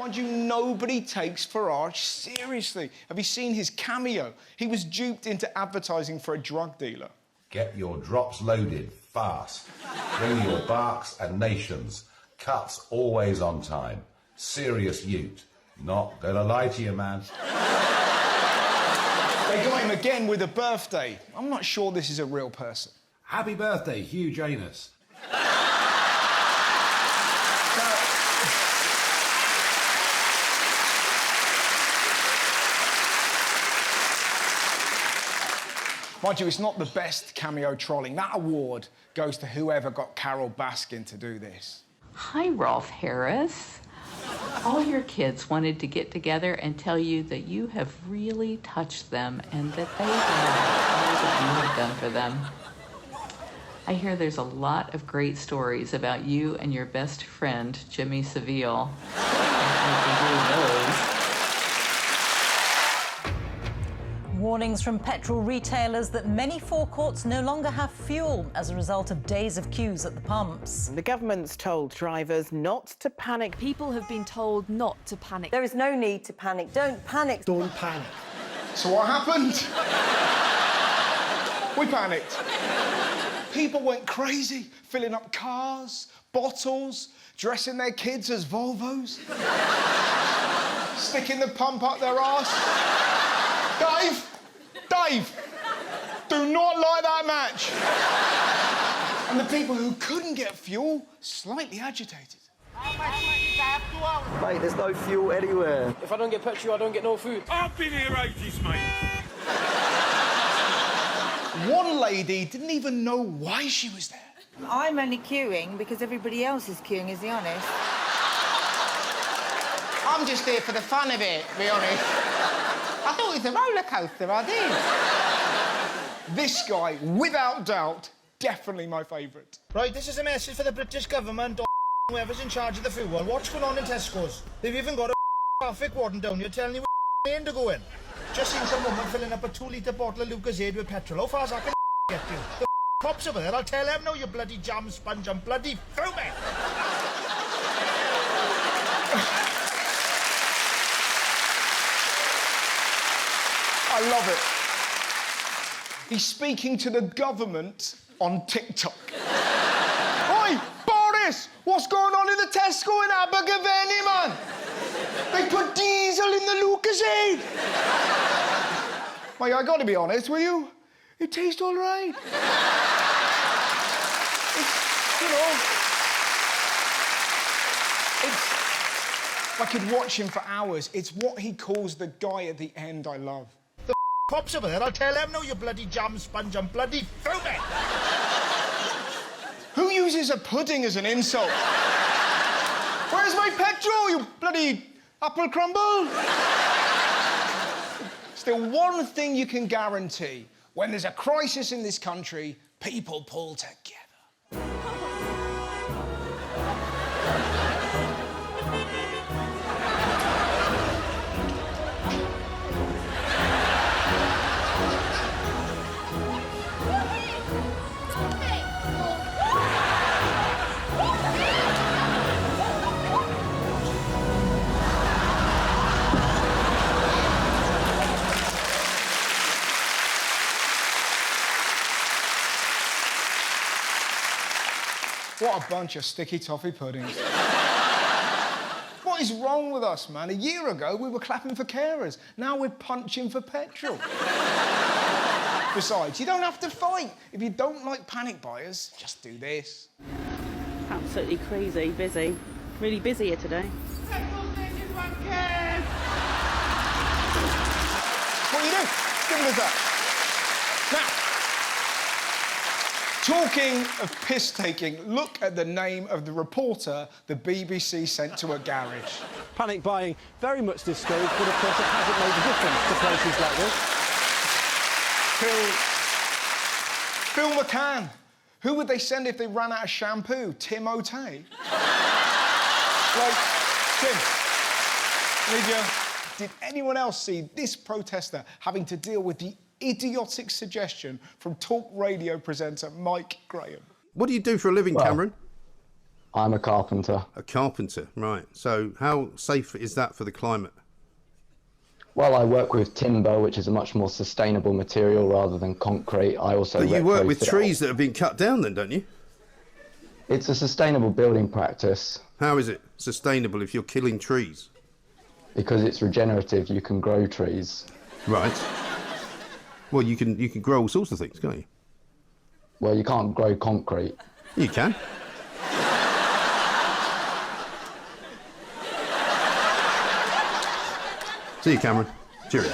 Mind you, nobody takes Farage seriously. Have you seen his cameo? He was duped into advertising for a drug dealer. Get your drops loaded fast. Bring your barks and nations. Cuts always on time. Serious ute. Not gonna lie to you, man. They got him again with a birthday. I'm not sure this is a real person. Happy birthday, Hugh Janus. Mind you, it's not the best cameo trolling. That award goes to whoever got Carol Baskin to do this. Hi, Rolf Harris. All your kids wanted to get together and tell you that you have really touched them and that they love all that you have done for them. I hear there's a lot of great stories about you and your best friend, Jimmy Savile. I can do those. Warnings from petrol retailers that many forecourts no longer have fuel as a result of days of queues at the pumps. The government's told drivers not to panic. People have been told not to panic. There is no need to panic. Don't panic. Don't panic. So what happened? We panicked. People went crazy, filling up cars, bottles, dressing their kids as Volvos, sticking the pump up their arse. Dave, do not like that match. And the people who couldn't get fuel, slightly agitated. Mate, there's no fuel anywhere. If I don't get petrol, I don't get no food. I've been here ages, mate. One lady didn't even know why she was there. I'm only queuing because everybody else is queuing, is he honest? I'm just here for the fun of it, to be honest. I thought it was a roller coaster, I did. This guy, without doubt, definitely my favourite. Right, this is a message for the British government or whoever's in charge of the fuel. What's going on in Tesco's? They've even got a traffic warden down here telling you where in to go in. Just seen some woman filling up a 2-litre bottle of Lucozade with petrol. How far's that going to get you? The cops over there, I'll tell them now, you bloody jam sponge, I'm bloody fuming. I love it. He's speaking to the government on TikTok. Oi, Boris! What's going on in the Tesco in Abergavenny, man? They put diesel in the Lucozade. Mate, I gotta be honest with you. It tastes all right. I could watch him for hours. It's what he calls the guy at the end I love. The cops over there, I'll tell them now, you bloody jam sponge, I'm bloody fuming. Who uses a pudding as an insult? Where's my petrol, you bloody apple crumble? Still, one thing you can guarantee. When there's a crisis in this country, people pull together. What a bunch of sticky toffee puddings. What is wrong with us, man? A year ago, we were clapping for carers. Now we're punching for petrol. Besides, you don't have to fight. If you don't like panic buyers, just do this. Absolutely crazy, busy. Really busy here today. What do you do? Give us that. Now, talking of piss-taking, look at the name of the reporter the BBC sent to a garage. Panic buying very much discouraged, but of course it hasn't made a difference to places like this. Phil McCann. Who would they send if they ran out of shampoo? Tim O'Tay? Like, Tim, did anyone else see this protester having to deal with the idiotic suggestion from talk radio presenter Mike Graham? What do you do for a living, Cameron? I'm a carpenter. A carpenter, right. So how safe is that for the climate? Well, I work with timber, which is a much more sustainable material rather than concrete. I also But you work with retrofit trees that have been cut down then, don't you? It's a sustainable building practice. How is it sustainable if you're killing trees? Because it's regenerative, you can grow trees. Right. Well, you can grow all sorts of things, can't you? Well, you can't grow concrete. You can. See you, Cameron. Cheerio.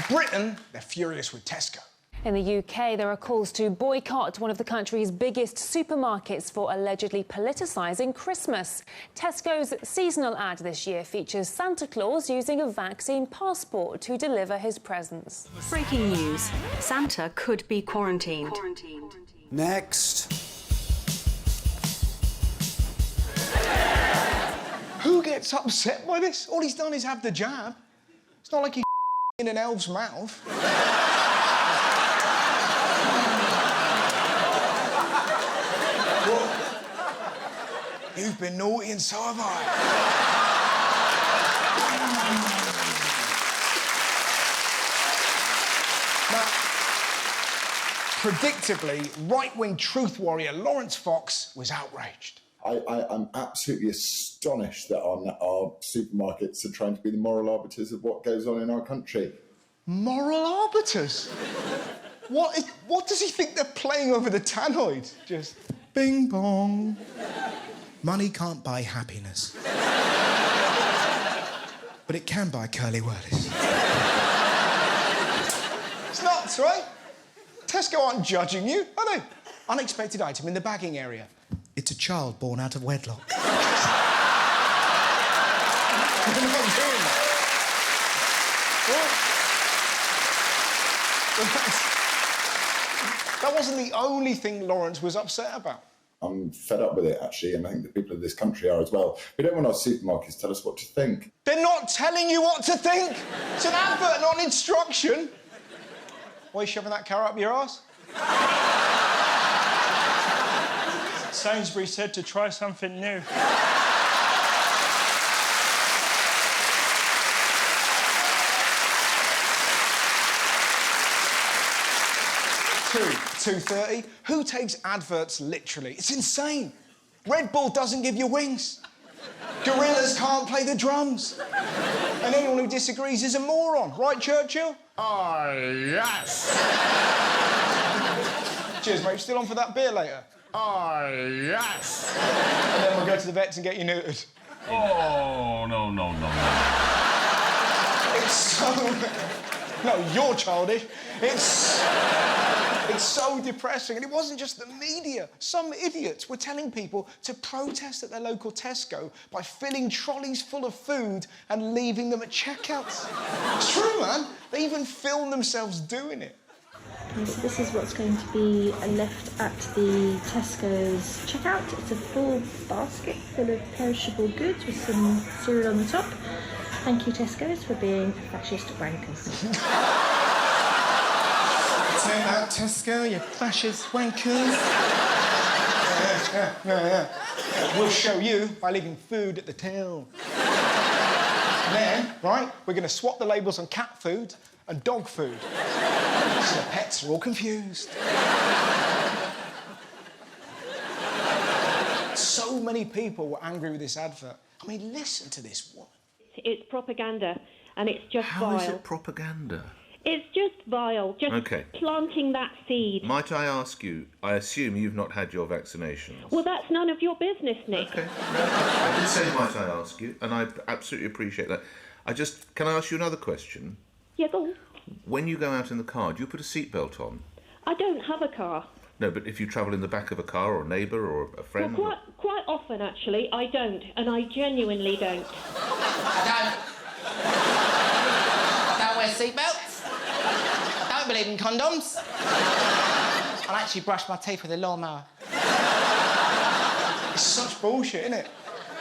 Britain, they're furious with Tesco. In the UK, there are calls to boycott one of the country's biggest supermarkets for allegedly politicising Christmas. Tesco's seasonal ad this year features Santa Claus using a vaccine passport to deliver his presents. Breaking news. Santa could be quarantined. Next. Who gets upset by this? All he's done is have the jab. It's not like he's in an elf's mouth. Well, you've been naughty and so have I. Now, predictably, right-wing truth warrior Lawrence Fox was outraged. I'm absolutely astonished that our supermarkets are trying to be the moral arbiters of what goes on in our country. Moral arbiters? What does he think they're playing over the tannoy? Just bing bong. Money can't buy happiness. But it can buy curly whirlies. It's nuts, right? Tesco aren't judging you, are they? Unexpected item in the bagging area. It's a child born out of wedlock. They're not doing that. That wasn't the only thing Lawrence was upset about. I'm fed up with it, actually, and I think the people of this country are as well. We don't want our supermarkets to tell us what to think. They're not telling you what to think. It's an advert, not an instruction. Why are you shoving that carrot up your arse? Sainsbury said to try something new. $2.30. Who takes adverts literally? It's insane. Red Bull doesn't give you wings. Gorillas can't play the drums. And anyone who disagrees is a moron. Right, Churchill? Oh, yes. Cheers, mate. Still on for that beer later? Oh, yes. And then we'll go to the vets and get you neutered. Oh, no. It's so... No, you're childish. It's so depressing. And it wasn't just the media. Some idiots were telling people to protest at their local Tesco by filling trolleys full of food and leaving them at checkouts. It's true, man. They even filmed themselves doing it. Okay, so this is what's going to be left at the Tesco's checkout. It's a full basket full of perishable goods with some cereal on the top. Thank you, Tesco's, for being fascist wankers. Take that, Tesco, you fascist wankers. Yeah. We'll show you by leaving food at the till. Then, right, we're going to swap the labels on cat food and dog food. So the pets are all confused. So many people were angry with this advert. I mean, listen to this woman. It's propaganda, and it's just vile. How is it propaganda? It's just vile, just planting that seed. Might I ask you, I assume you've not had your vaccinations? Well, that's none of your business, Nick. OK. I did say might I ask you, and I absolutely appreciate that. Can I ask you another question? Yeah, go on. When you go out in the car, do you put a seatbelt on? I don't have a car. No, but if you travel in the back of a car or a neighbour or a friend... Well, quite often, actually, I don't, and I genuinely don't. I don't wear seatbelts. I don't believe in condoms. I actually brush my teeth with a lawnmower. It's such bullshit, isn't it?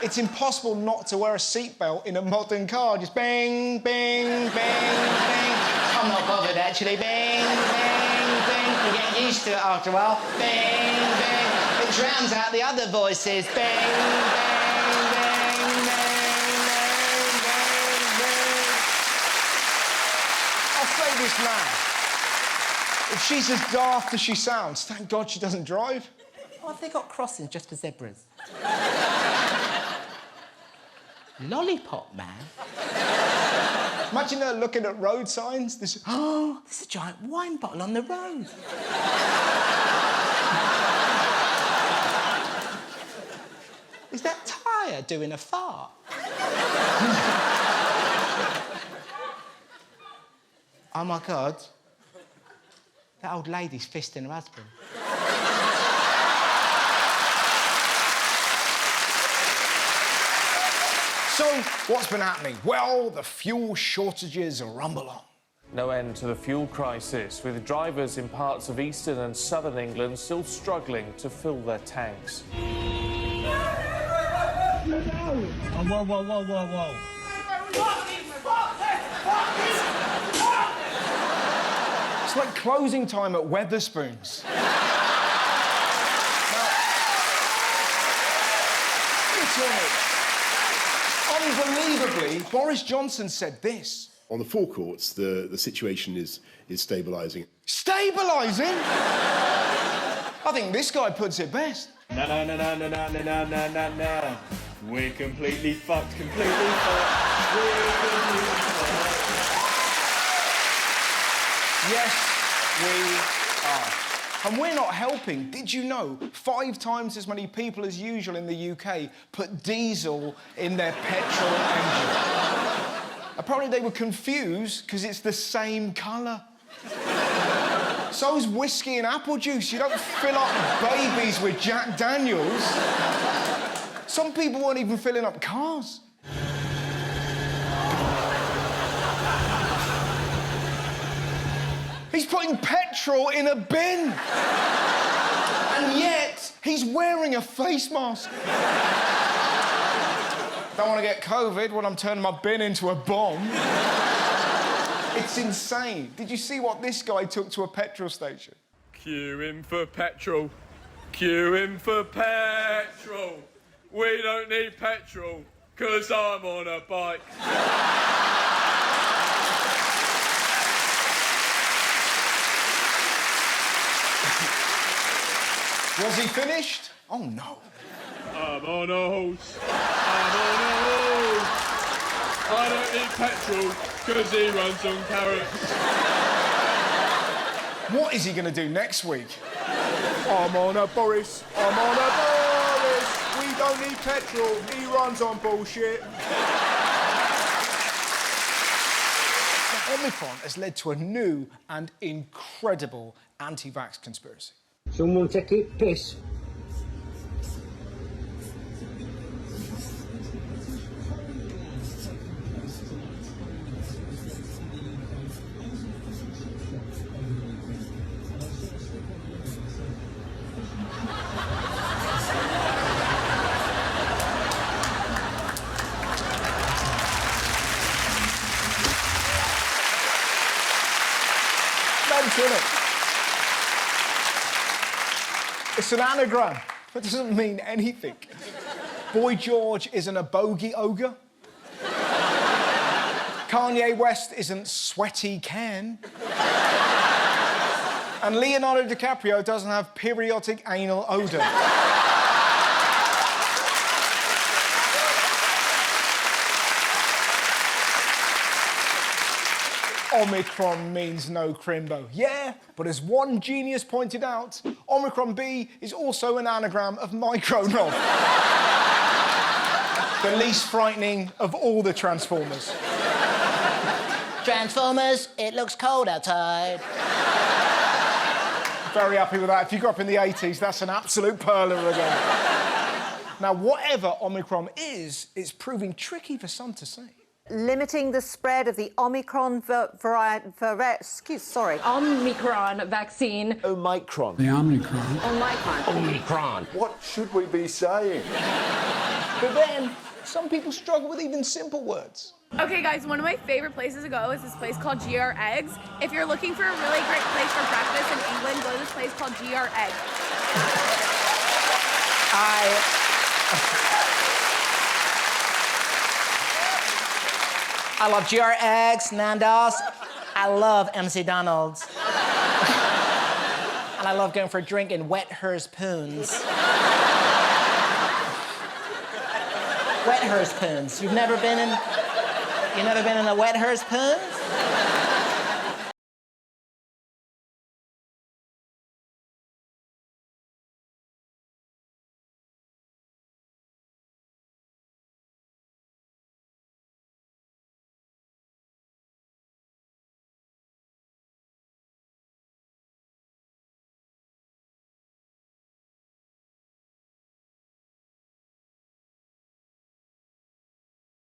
It's impossible not to wear a seatbelt in a modern car. Just bang, bang, bang, bang. I'm not bothered, actually. Bang, bang, bang. You get used to it after a while. Bang, bang. It drowns out the other voices. Bang, bang, bang, bang, bang, bang, bang. I'll say this now. If she's as daft as she sounds, thank God she doesn't drive. Oh, have they got crossings just for zebras? Lollipop man. Imagine her looking at road signs. This... Oh, there's a giant wine bottle on the road. Is that tyre doing a fart? Oh, my God. That old lady's fisting her husband. So, what's been happening? Well, the fuel shortages rumble on. No end to the fuel crisis, with drivers in parts of eastern and southern England still struggling to fill their tanks. Oh, whoa, whoa, whoa, whoa, whoa. It's like closing time at Wetherspoons. Unbelievably, Boris Johnson said this. On the forecourts, the situation is stabilising. Stabilising? I think this guy puts it best. No, no, no, no, no, no, no, no, no, no. We're completely fucked, completely fucked. We're completely fucked. Yes, we are. And we're not helping. Did you know 5 times as many people as usual in the UK put diesel in their petrol engine? Apparently they were confused because it's the same colour. So's whiskey and apple juice. You don't fill up babies with Jack Daniels. Some people weren't even filling up cars. He's putting petrol in a bin. And yet, he's wearing a face mask. Don't want to get COVID when I'm turning my bin into a bomb. It's insane. Did you see what this guy took to a petrol station? Queuing for petrol. Queuing for petrol. We don't need petrol, 'cause I'm on a bike. Was he finished? Oh, no. I'm on a horse. I'm on a horse. I don't need petrol, 'cause he runs on carrots. What is he going to do next week? I'm on a Boris. I'm on a Boris. We don't need petrol. He runs on bullshit. Now, Omicron has led to a new and incredible anti-vax conspiracy. Someone take a piss. Mental, isn't it? It's an anagram. That doesn't mean anything. Boy George isn't a bogey ogre. Kanye West isn't sweaty Ken. And Leonardo DiCaprio doesn't have periodic anal odour. Omicron means no crimbo. Yeah, but as one genius pointed out, Omicron B is also an anagram of micronov. The least frightening of all the Transformers. Transformers, it looks cold outside. Very happy with that. If you grew up in the 80s, that's an absolute perler again. Now, whatever Omicron is, it's proving tricky for some to say. Limiting the spread of the Omicron Omicron vaccine. Omicron. The Omicron. Omicron. What should we be saying? But then, some people struggle with even simple words. Okay, guys, one of my favorite places to go is this place called GR Eggs. If you're looking for a really great place for breakfast in England, go to this place called GR Eggs. I love GR Eggs, Nando's. I love MC Donald's. And I love going for a drink in Wethurst Poons. Wethurst Poons. You've never been in a Wethurst Poons?